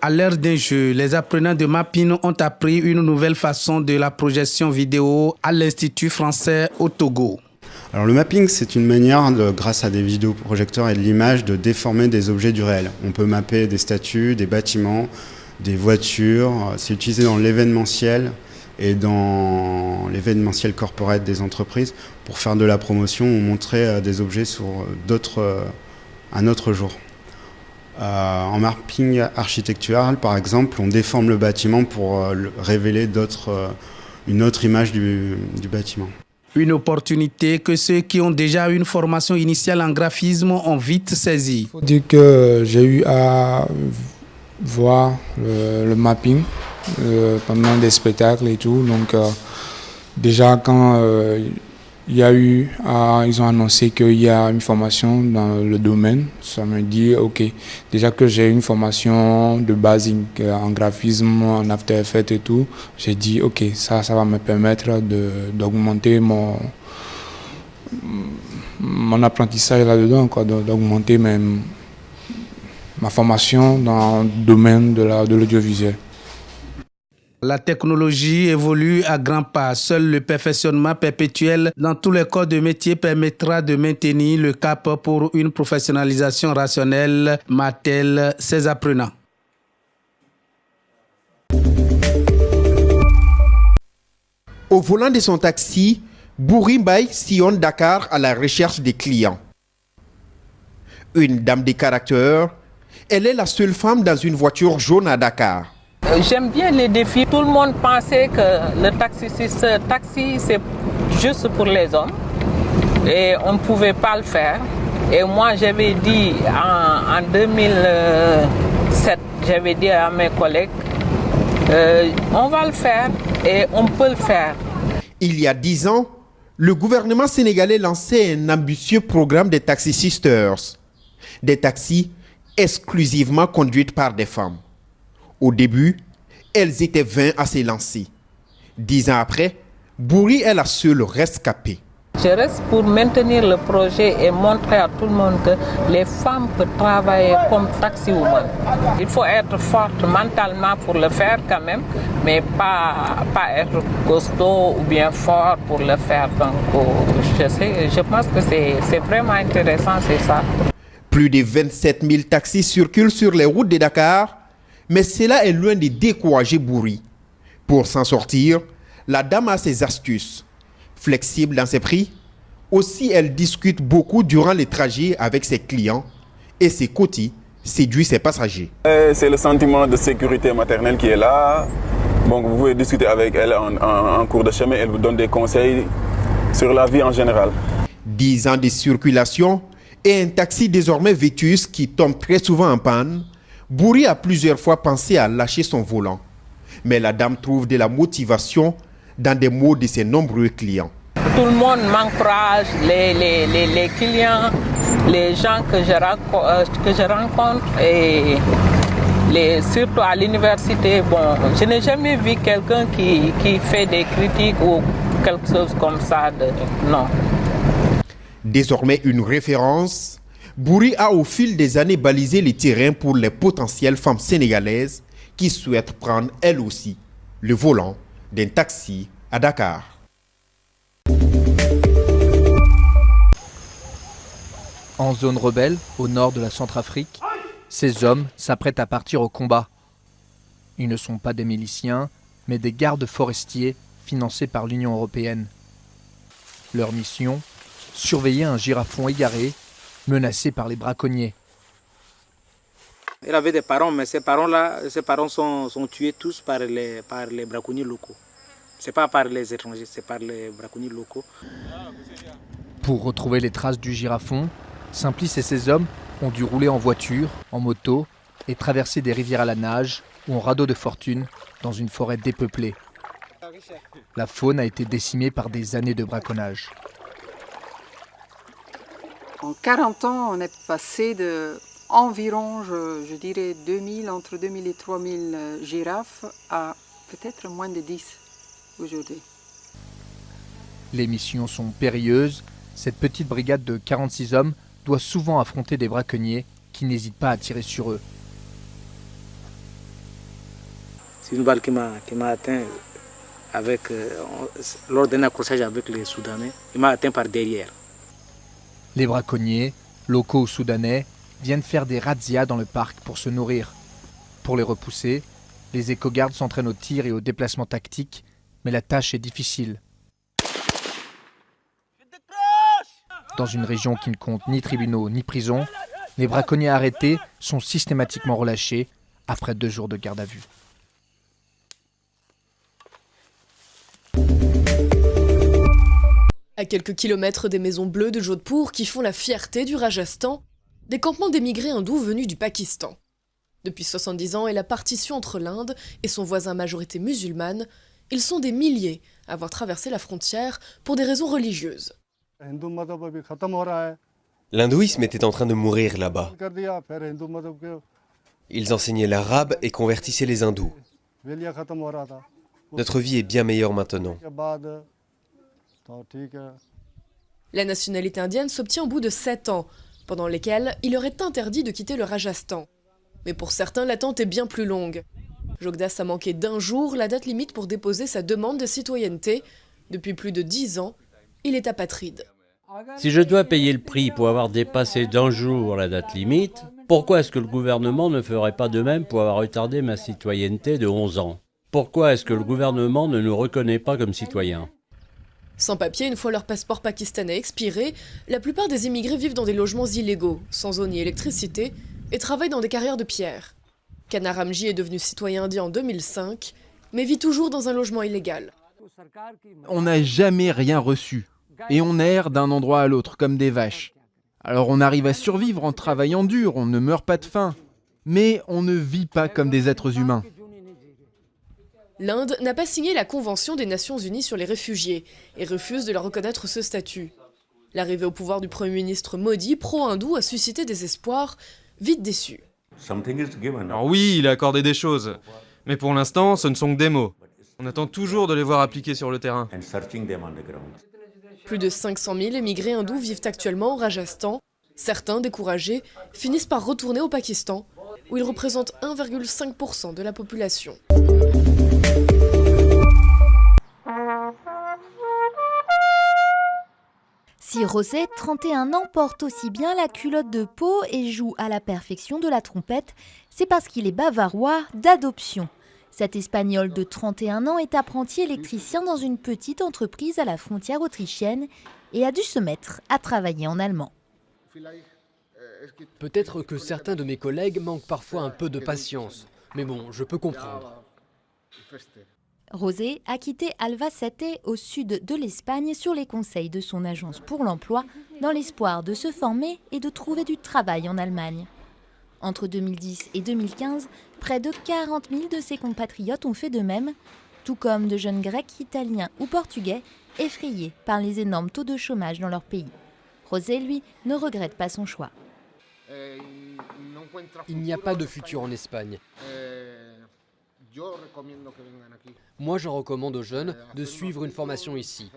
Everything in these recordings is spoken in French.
À l'ère d'un jeu, les apprenants de Mapping ont appris une nouvelle façon de la projection vidéo à l'Institut français au Togo. Alors le mapping, c'est une manière, grâce à des vidéoprojecteurs et de l'image, de déformer des objets du réel. On peut mapper des statues, des bâtiments, des voitures. C'est utilisé dans l'événementiel et dans l'événementiel corporate des entreprises pour faire de la promotion ou montrer des objets sur un autre jour. En mapping architectural, par exemple, on déforme le bâtiment pour révéler une autre image du bâtiment. Une opportunité que ceux qui ont déjà une formation initiale en graphisme ont vite saisie. Il faut dire que j'ai eu à voir le mapping pendant des spectacles et tout. Donc déjà quand ils ont annoncé qu'il y a une formation dans le domaine, ça me dit ok. Déjà que j'ai une formation de base en graphisme, en After Effects et tout, j'ai dit ok, ça va me permettre d'augmenter mon apprentissage là-dedans, d'augmenter ma formation dans le domaine de l'audiovisuel. La technologie évolue à grands pas. Seul le perfectionnement perpétuel dans tous les corps de métier permettra de maintenir le cap pour une professionnalisation rationnelle, martèlent ses apprenants. Au volant de son taxi, Bouri Mbaye sillonne Dakar à la recherche des clients. Une dame de caractère, elle est la seule femme dans une voiture jaune à Dakar. J'aime bien les défis. Tout le monde pensait que le taxi c'est juste pour les hommes et on ne pouvait pas le faire. Et moi j'avais dit en 2007, j'avais dit à mes collègues, on va le faire et on peut le faire. Il y a 10 ans, le gouvernement sénégalais lançait un ambitieux programme des Taxi Sisters, des taxis exclusivement conduits par des femmes. Au début, elles étaient 20 à se lancer. 10 ans après, Bouri est la seule rescapée. Je reste pour maintenir le projet et montrer à tout le monde que les femmes peuvent travailler comme taxi-woman. Il faut être forte mentalement pour le faire quand même, mais pas être costaud ou bien fort pour le faire. Donc, je pense que c'est vraiment intéressant, c'est ça. Plus de 27 000 taxis circulent sur les routes de Dakar, mais cela est loin de décourager Bouri. Pour s'en sortir, la dame a ses astuces. Flexible dans ses prix, aussi elle discute beaucoup durant les trajets avec ses clients et ses côtés séduit ses passagers. C'est le sentiment de sécurité maternelle qui est là. Donc vous pouvez discuter avec elle en cours de chemin, elle vous donne des conseils sur la vie en général. 10 ans de circulation et un taxi désormais vétuste qui tombe très souvent en panne, Bouri a plusieurs fois pensé à lâcher son volant. Mais la dame trouve de la motivation dans des mots de ses nombreux clients. Tout le monde m'encourage, les clients, les gens que je rencontre et surtout à l'université. Bon, je n'ai jamais vu quelqu'un qui fait des critiques ou quelque chose comme ça. Non. Désormais une référence, Bouri a au fil des années balisé les terrains pour les potentielles femmes sénégalaises qui souhaitent prendre elles aussi le volant d'un taxi à Dakar. En zone rebelle, au nord de la Centrafrique, ces hommes s'apprêtent à partir au combat. Ils ne sont pas des miliciens, mais des gardes forestiers financés par l'Union européenne. Leur mission, surveiller un girafon égaré, menacé par les braconniers. Il avait des parents, mais ces parents sont tués tous par les braconniers locaux. Ce n'est pas par les étrangers, c'est par les braconniers locaux. Pour retrouver les traces du girafon, Simplice et ses hommes ont dû rouler en voiture, en moto et traverser des rivières à la nage ou en radeau de fortune dans une forêt dépeuplée. La faune a été décimée par des années de braconnage. En 40 ans, on est passé de environ, je dirais, entre 2000 et 3000 girafes à peut-être moins de 10 aujourd'hui. Les missions sont périlleuses. Cette petite brigade de 46 hommes doit souvent affronter des braconniers qui n'hésitent pas à tirer sur eux. C'est une balle qui m'a atteint lors d'un accrochage avec les Soudanais. Il m'a atteint par derrière. Les braconniers, locaux ou soudanais, viennent faire des razzias dans le parc pour se nourrir. Pour les repousser, les éco-gardes s'entraînent au tir et au déplacement tactique, mais la tâche est difficile. Dans une région qui ne compte ni tribunaux ni prisons, les braconniers arrêtés sont systématiquement relâchés après 2 jours de garde à vue. À quelques kilomètres des maisons bleues de Jodhpur qui font la fierté du Rajasthan, des campements d'émigrés hindous venus du Pakistan. Depuis 70 ans et la partition entre l'Inde et son voisin majorité musulmane, ils sont des milliers à avoir traversé la frontière pour des raisons religieuses. L'hindouisme était en train de mourir là-bas. Ils enseignaient l'arabe et convertissaient les hindous. Notre vie est bien meilleure maintenant. La nationalité indienne s'obtient au bout de 7 ans, pendant lesquels il leur est interdit de quitter le Rajasthan. Mais pour certains, l'attente est bien plus longue. Jogdas a manqué d'1 jour la date limite pour déposer sa demande de citoyenneté. Depuis plus de 10 ans, il est apatride. Si je dois payer le prix pour avoir dépassé d'1 jour la date limite, pourquoi est-ce que le gouvernement ne ferait pas de même pour avoir retardé ma citoyenneté de 11 ans? Pourquoi est-ce que le gouvernement ne nous reconnaît pas comme citoyens? Sans papier, une fois leur passeport pakistanais expiré, la plupart des immigrés vivent dans des logements illégaux, sans eau ni électricité, et travaillent dans des carrières de pierre. Kanaramji est devenu citoyen indien en 2005, mais vit toujours dans un logement illégal. On n'a jamais rien reçu, et on erre d'un endroit à l'autre comme des vaches. Alors on arrive à survivre en travaillant dur, on ne meurt pas de faim, mais on ne vit pas comme des êtres humains. L'Inde n'a pas signé la Convention des Nations Unies sur les réfugiés et refuse de leur reconnaître ce statut. L'arrivée au pouvoir du Premier ministre Modi, pro-hindou, a suscité des espoirs vite déçus. Alors oui, il a accordé des choses, mais pour l'instant, ce ne sont que des mots. On attend toujours de les voir appliqués sur le terrain. Plus de 500 000 émigrés hindous vivent actuellement au Rajasthan. Certains, découragés, finissent par retourner au Pakistan, où ils représentent 1,5% de la population. Si José, 31 ans, porte aussi bien la culotte de peau et joue à la perfection de la trompette, c'est parce qu'il est bavarois d'adoption. Cet Espagnol de 31 ans est apprenti électricien dans une petite entreprise à la frontière autrichienne et a dû se mettre à travailler en allemand. Peut-être que certains de mes collègues manquent parfois un peu de patience, mais bon, je peux comprendre. José a quitté Albacete au sud de l'Espagne sur les conseils de son agence pour l'emploi dans l'espoir de se former et de trouver du travail en Allemagne. Entre 2010 et 2015, près de 40 000 de ses compatriotes ont fait de même, tout comme de jeunes Grecs, Italiens ou Portugais effrayés par les énormes taux de chômage dans leur pays. José, lui, ne regrette pas son choix. Il n'y a pas de futur en Espagne. Moi, je recommande aux jeunes de suivre une formation ici.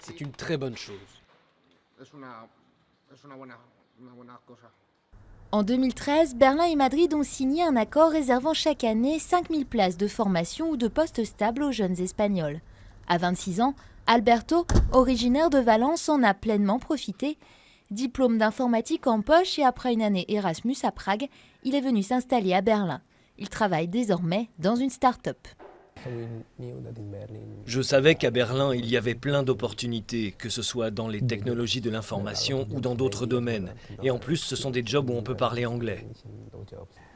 C'est une très bonne chose. En 2013, Berlin et Madrid ont signé un accord réservant chaque année 5000 places de formation ou de postes stables aux jeunes Espagnols. À 26 ans, Alberto, originaire de Valence, en a pleinement profité. Diplôme d'informatique en poche et après une année Erasmus à Prague, il est venu s'installer à Berlin. Il travaille désormais dans une start-up. Je savais qu'à Berlin, il y avait plein d'opportunités, que ce soit dans les technologies de l'information ou dans d'autres domaines. Et en plus, ce sont des jobs où on peut parler anglais.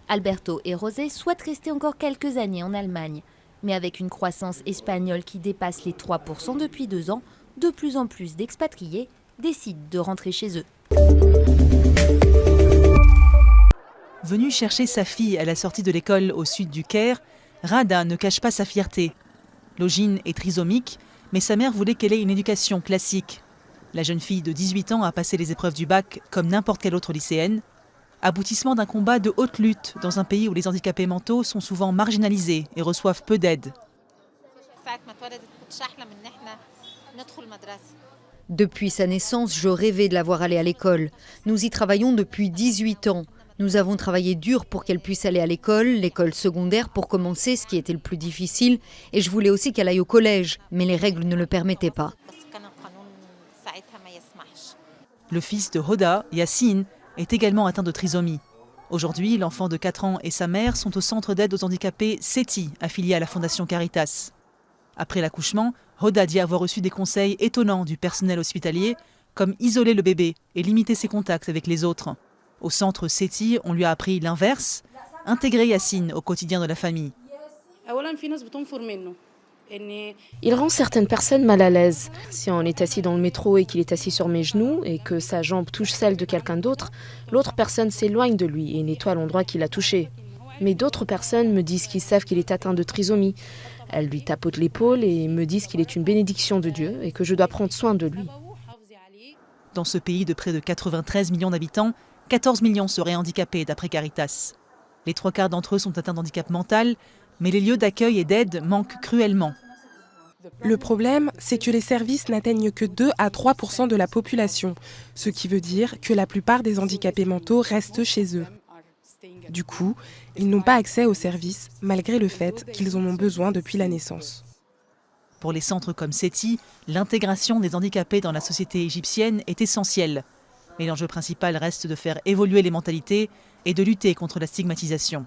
Alberto et José souhaitent rester encore quelques années en Allemagne. Mais avec une croissance espagnole qui dépasse les 3% depuis 2 ans, de plus en plus d'expatriés décident de rentrer chez eux. Venue chercher sa fille à la sortie de l'école au sud du Caire, Rada ne cache pas sa fierté. Logine est trisomique, mais sa mère voulait qu'elle ait une éducation classique. La jeune fille de 18 ans a passé les épreuves du bac comme n'importe quelle autre lycéenne. Aboutissement d'un combat de haute lutte dans un pays où les handicapés mentaux sont souvent marginalisés et reçoivent peu d'aide. Depuis sa naissance, je rêvais de la voir aller à l'école. Nous y travaillons depuis 18 ans. Nous avons travaillé dur pour qu'elle puisse aller à l'école secondaire pour commencer, ce qui était le plus difficile. Et je voulais aussi qu'elle aille au collège, mais les règles ne le permettaient pas. Le fils de Hoda, Yassine, est également atteint de trisomie. Aujourd'hui, l'enfant de 4 ans et sa mère sont au centre d'aide aux handicapés SETI, affilié à la Fondation Caritas. Après l'accouchement, Hoda dit avoir reçu des conseils étonnants du personnel hospitalier, comme isoler le bébé et limiter ses contacts avec les autres. Au centre SETI, on lui a appris l'inverse, intégrer Yassine au quotidien de la famille. Il rend certaines personnes mal à l'aise. Si on est assis dans le métro et qu'il est assis sur mes genoux et que sa jambe touche celle de quelqu'un d'autre, l'autre personne s'éloigne de lui et nettoie l'endroit qu'il a touché. Mais d'autres personnes me disent qu'ils savent qu'il est atteint de trisomie. Elles lui tapotent l'épaule et me disent qu'il est une bénédiction de Dieu et que je dois prendre soin de lui. Dans ce pays de près de 93 millions d'habitants, 14 millions seraient handicapés d'après Caritas. Les 3/4 d'entre eux sont atteints d'handicap mental, mais les lieux d'accueil et d'aide manquent cruellement. Le problème, c'est que les services n'atteignent que 2 à 3% de la population, ce qui veut dire que la plupart des handicapés mentaux restent chez eux. Du coup, ils n'ont pas accès aux services, malgré le fait qu'ils en ont besoin depuis la naissance. Pour les centres comme SETI, l'intégration des handicapés dans la société égyptienne est essentielle. Mais l'enjeu principal reste de faire évoluer les mentalités et de lutter contre la stigmatisation.